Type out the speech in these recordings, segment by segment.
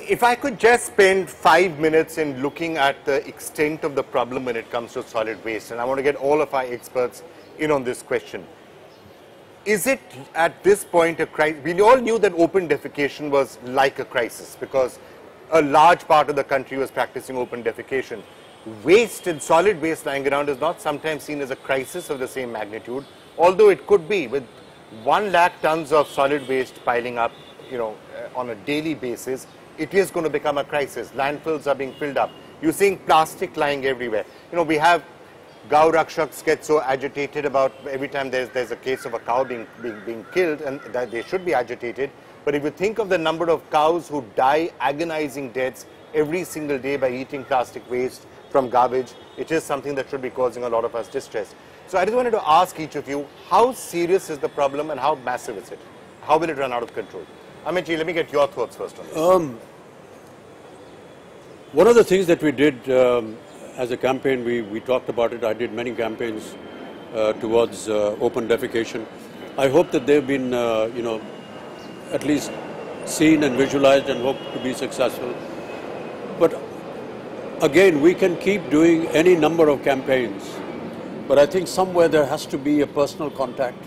If I could just spend 5 minutes in looking at the extent of the problem when it comes to solid waste, and I want to get all of our experts in on this question. Is it at this point a crisis? We all knew that open defecation was like a crisis because a large part of the country was practicing open defecation. Waste and solid waste lying around is not sometimes seen as a crisis of the same magnitude, although it could be. With 1 lakh tons of solid waste piling up, on a daily basis, it is going to become a crisis. Landfills are being filled up. You're seeing plastic lying everywhere. We have Gau Rakshaks get so agitated about every time there's a case of a cow being killed, and that they should be agitated. But if you think of the number of cows who die agonizing deaths every single day by eating plastic waste from garbage, it is something that should be causing a lot of us distress. So I just wanted to ask each of you, how serious is the problem and how massive is it? How will it run out of control? Amitji, let me get your thoughts first on this. One of the things that we did as a campaign, we talked about it. I did many campaigns towards open defecation. I hope that they've been, at least seen and visualized, and hope to be successful. But again, we can keep doing any number of campaigns, but I think somewhere there has to be a personal contact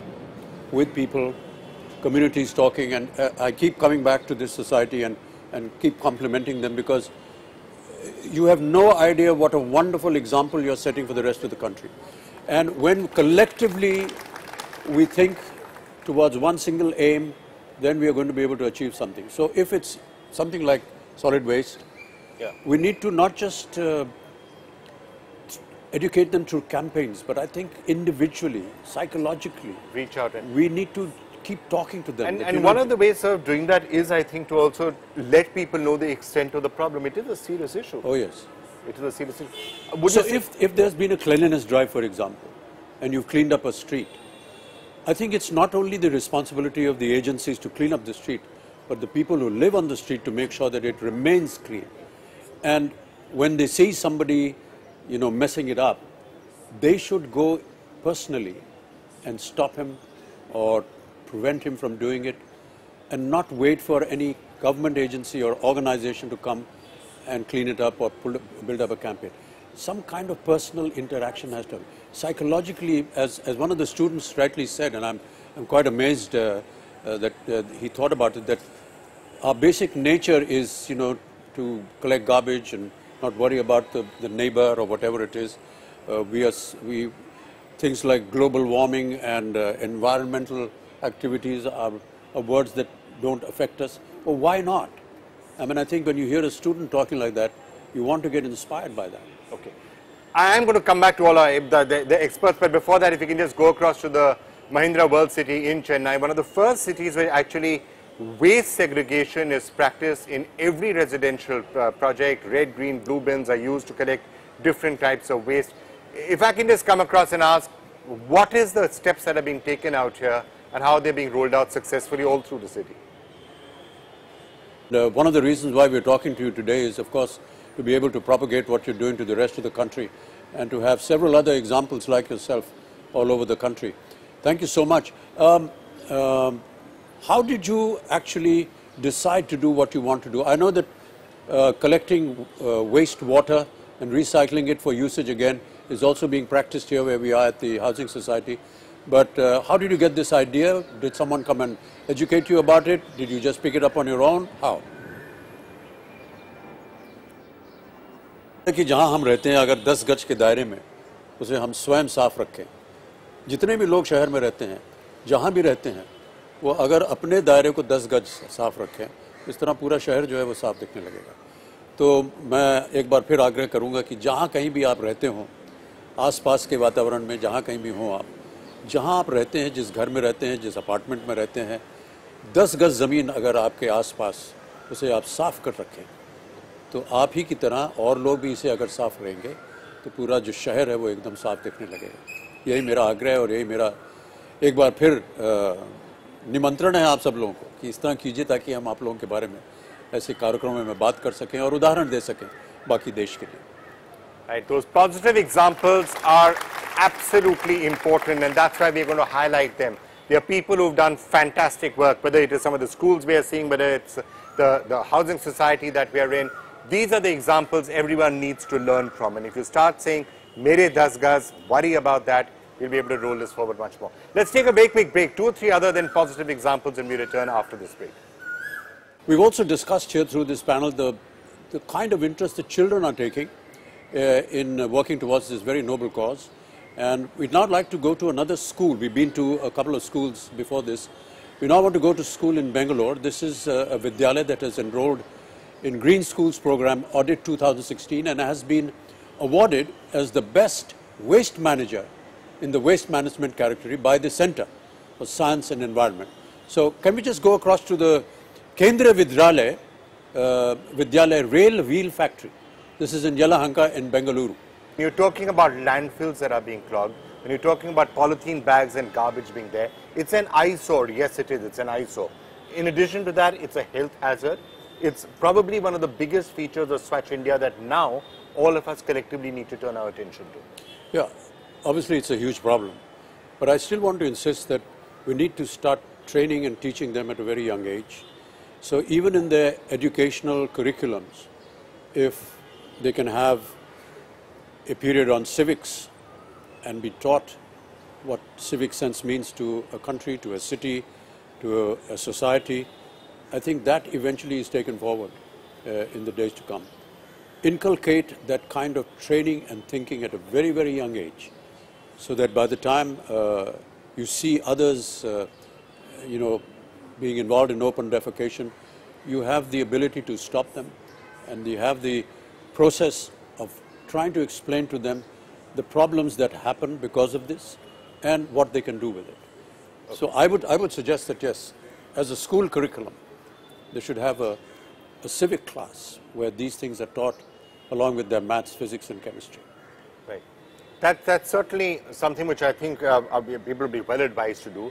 with people, communities talking, and I keep coming back to this society and keep complimenting them, because you have no idea what a wonderful example you're setting for the rest of the country. And when collectively we think towards one single aim, then we are going to be able to achieve something. So if it's something like solid waste, we need to not just educate them through campaigns, but I think individually, psychologically, reach out and we need to keep talking to them. And one of the ways of doing that is, I think, to also let people know the extent of the problem. It is a serious issue. Oh yes. It is a serious issue. So if there's been a cleanliness drive, for example, and you've cleaned up a street, I think it's not only the responsibility of the agencies to clean up the street, but the people who live on the street to make sure that it remains clean. And when they see somebody, messing it up, they should go personally and stop him or prevent him from doing it, and not wait for any government agency or organization to come and clean it up or build up a campaign. Some kind of personal interaction has to happen. Psychologically, as one of the students rightly said, and I'm quite amazed that he thought about it, that our basic nature is, to collect garbage and not worry about the neighbor or whatever it is. Things like global warming and environmental activities are words that don't affect us. Well, why not? I mean, I think when you hear a student talking like that, you want to get inspired by that. Okay. I am going to come back to all the experts, but before that, if you can just go across to the Mahindra World City in Chennai, one of the first cities where actually waste segregation is practiced in every residential project. Red, green, blue bins are used to collect different types of waste. If I can just come across and ask, what is the steps that are being taken out here and how they're being rolled out successfully all through the city? One of the reasons why we're talking to you today is, of course, to be able to propagate what you're doing to the rest of the country and to have several other examples like yourself all over the country. Thank you so much. How did you actually decide to do what you want to do? I know that collecting waste water and recycling it for usage again is also being practiced here where we are at the Housing Society. But how did you get this idea? Did someone come and educate you about it? Did you just pick it up on your own? How? कि जहाँ हम रहते हैं, अगर 10 गज के दायरे में उसे हम स्वयं साफ रखें, जितने भी लोग शहर में रहते हैं, जहाँ भी रहते हैं, वो अगर अपने दायरे को 10 गज साफ रखें, इस तरह पूरा शहर जो है वो साफ दिखने लगेगा। तो मैं एक बार फिर आग्रह करूँगा कि जहाँ कहीं भी आप रहते हों, आसपास के वातावरण में जहाँ कहीं भी हों आप, जहाँ आप रहते हैं, जिस घर में रहते हैं, जिस अपार्टमेंट में रहते हैं, 10 गज ज़मीन अगर आपके आसपास, उसे आप साफ़ कर रखें, तो आप ही की तरह और लोग भी इसे अगर साफ़ रहेंगे तो पूरा जो शहर है वो एकदम साफ़ दिखने लगेगा। यही मेरा आग्रह है और यही मेरा एक बार फिर निमंत्रण है आप सब लोगों को कि इस तरह कीजिए ताकि हम आप लोगों के बारे में ऐसे कार्यक्रमों में बात कर सकें और उदाहरण दे सकें बाकी देश के लिए। Right, those positive examples are absolutely important, and that's why we're going to highlight them. There are people who've done fantastic work, whether it is some of the schools we are seeing, whether it's the housing society that we are in. These are the examples everyone needs to learn from. And if you start saying, Mere 10 gaz, worry about that, we'll be able to roll this forward much more. Let's take a very quick break. 2 or 3 other than positive examples, and we return after this break. We've also discussed here through this panel the kind of interest that children are taking in working towards this very noble cause. And we'd now like to go to another school. We've been to a couple of schools before this. We now want to go to school in Bangalore. This is a Vidyalaya that has enrolled in Green Schools Program Audit 2016 and has been awarded as the best waste manager in the waste management category by the Center for Science and Environment. So can we just go across to the Kendriya Vidyalaya Rail Wheel Factory. This is in Yelahanka in Bengaluru. You're talking about landfills that are being clogged. When you're talking about polythene bags and garbage being there, it's an eyesore. Yes, it is. It's an eyesore. In addition to that, it's a health hazard. It's probably one of the biggest features of Swachh India that now all of us collectively need to turn our attention to. Yeah, obviously it's a huge problem. But I still want to insist that we need to start training and teaching them at a very young age. So even in their educational curriculums, if they can have a period on civics and be taught what civic sense means to a country, to a city, to a society, I think that eventually is taken forward in the days to come. Inculcate that kind of training and thinking at a very, very young age, so that by the time you see others, being involved in open defecation, you have the ability to stop them, and you have the process of trying to explain to them the problems that happen because of this and what they can do with it. Okay. So I would suggest that, yes, as a school curriculum, they should have a civic class where these things are taught along with their maths, physics and chemistry. Right. That's certainly something which I think people will be well advised to do.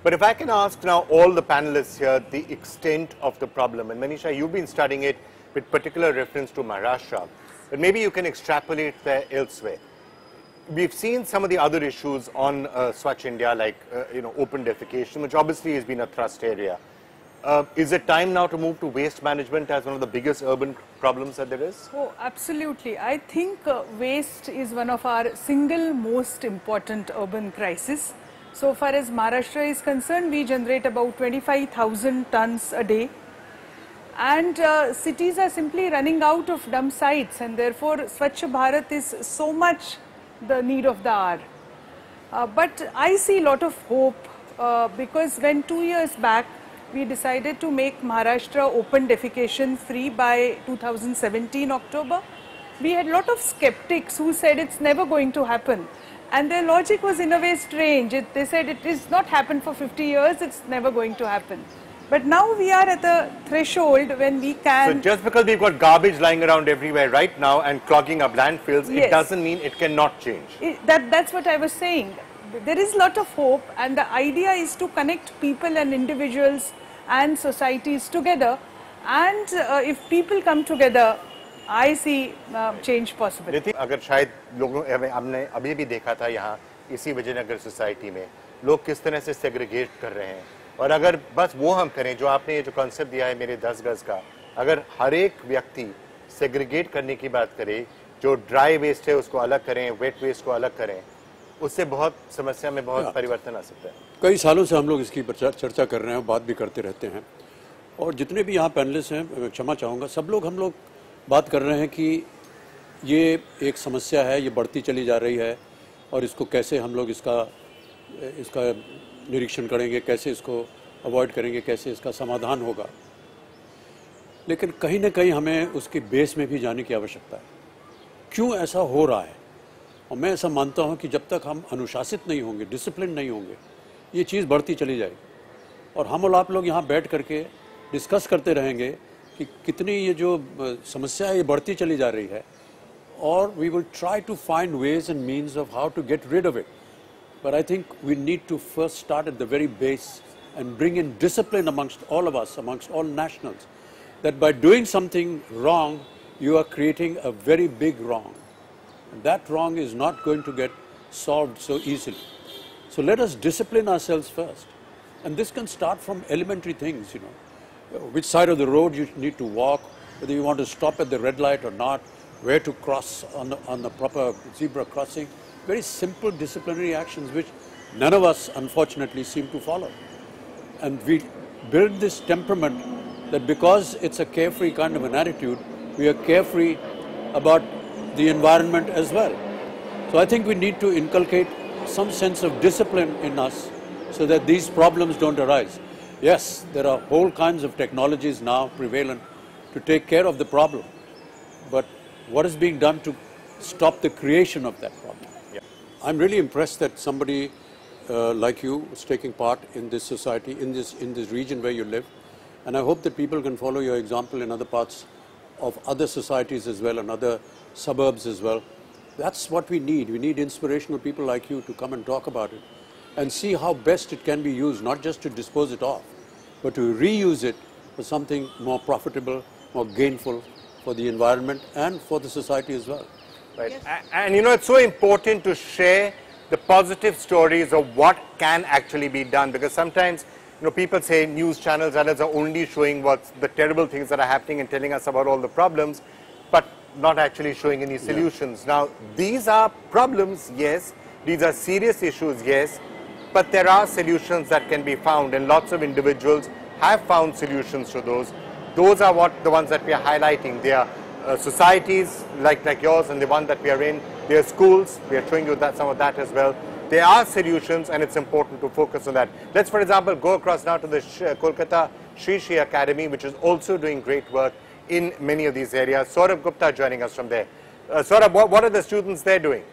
But if I can ask now all the panelists here the extent of the problem, and Manisha, you've been studying it with particular reference to Maharashtra, but maybe you can extrapolate there elsewhere. We've seen some of the other issues on Swachh India, like open defecation, which obviously has been a thrust area. Is it time now to move to waste management as one of the biggest urban problems that there is? Oh, absolutely. I think waste is one of our single most important urban crises. So far as Maharashtra is concerned, we generate about 25,000 tons a day. And cities are simply running out of dump sites, and therefore Swachh Bharat is so much the need of the hour. But I see a lot of hope because when 2 years back we decided to make Maharashtra open defecation free by 2017 October, we had a lot of skeptics who said it's never going to happen. And their logic was in a way strange. They said it is not happened for 50 years, it's never going to happen. But now we are at a threshold when we can... So just because we've got garbage lying around everywhere right now and clogging up landfills, yes, it doesn't mean it cannot change. That's what I was saying. There is a lot of hope, and the idea is to connect people and individuals and societies together. And if people come together, I see change possible. अगर शायद लोगों हमने अभी भी देखा था यहाँ इसी विजयनगर सोसाइटी में लोग किस तरह से सेग्रीगेट कर रहे हैं, और अगर बस वो हम करें जो आपने ये जो कॉन्सेप्ट दिया है मेरे 10 गज का, अगर हर एक व्यक्ति सेग्रीगेट करने की बात करे, जो ड्राई वेस्ट है उसको अलग करें, वेट वेस्ट को अलग करें, उससे बहुत समस्या में बहुत परिवर्तन आ सकता है. कई सालों से हम लोग इसकी चर्चा कर रहे हैं, बात भी करते रहते हैं, और जितने भी यहाँ पैनलिस्ट हैं, मैं क्षमा चाहूँगा, सब लोग हम लोग बात कर रहे हैं कि ये एक समस्या है, ये बढ़ती चली जा रही है, और इसको कैसे हम लोग इसका निरीक्षण करेंगे, कैसे इसको अवॉइड करेंगे, कैसे इसका समाधान होगा. लेकिन कहीं ना कहीं हमें उसके बेस में भी जाने की आवश्यकता है, क्यों ऐसा हो रहा है. और मैं ऐसा मानता हूं कि जब तक हम अनुशासित नहीं होंगे, डिसिप्लिन नहीं होंगे, ये चीज़ बढ़ती चली जाएगी. और हम और आप लोग यहाँ बैठ करके डिस्कस करते रहेंगे कि कितनी ये जो समस्या है ये बढ़ती चली जा रही है, और we will try to find ways and means of how to get rid of it. But I think we need to first start at the very base and bring in discipline amongst all of us, amongst all nationals, that by doing something wrong, you are creating a very big wrong. And that wrong is not going to get solved so easily. So let us discipline ourselves first. And this can start from elementary things, which side of the road you need to walk, whether you want to stop at the red light or not, where to cross on the proper zebra crossing. Very simple disciplinary actions which none of us unfortunately seem to follow. And we build this temperament that because it's a carefree kind of an attitude, we are carefree about the environment as well. So I think we need to inculcate some sense of discipline in us so that these problems don't arise. Yes, there are whole kinds of technologies now prevalent to take care of the problem, but what is being done to stop the creation of that problem? Yeah. I'm really impressed that somebody like you is taking part in this society, in this region where you live, and I hope that people can follow your example in other parts of other societies as well and other suburbs as well. That's what we need. We need inspirational people like you to come and talk about it and see how best it can be used, not just to dispose it off, but to reuse it for something more profitable, more gainful for the environment and for the society as well. Right. Yes. And you know, it's so important to share the positive stories of what can actually be done, because sometimes, you know, people say news channels are only showing what's the terrible things that are happening and telling us about all the problems, but not actually showing any solutions. Yeah. Now, these are problems, yes, these are serious issues, yes, but there are solutions that can be found, and lots of individuals have found solutions to those. Those are the ones that we are highlighting. They are societies like yours and the one that we are in. There are schools. We are showing you that some of that as well. There are solutions, and it's important to focus on that. Let's, for example, go across now to the Kolkata Sri Sri Academy, which is also doing great work in many of these areas. Saurabh Gupta joining us from there. Saurabh, what are the students there doing?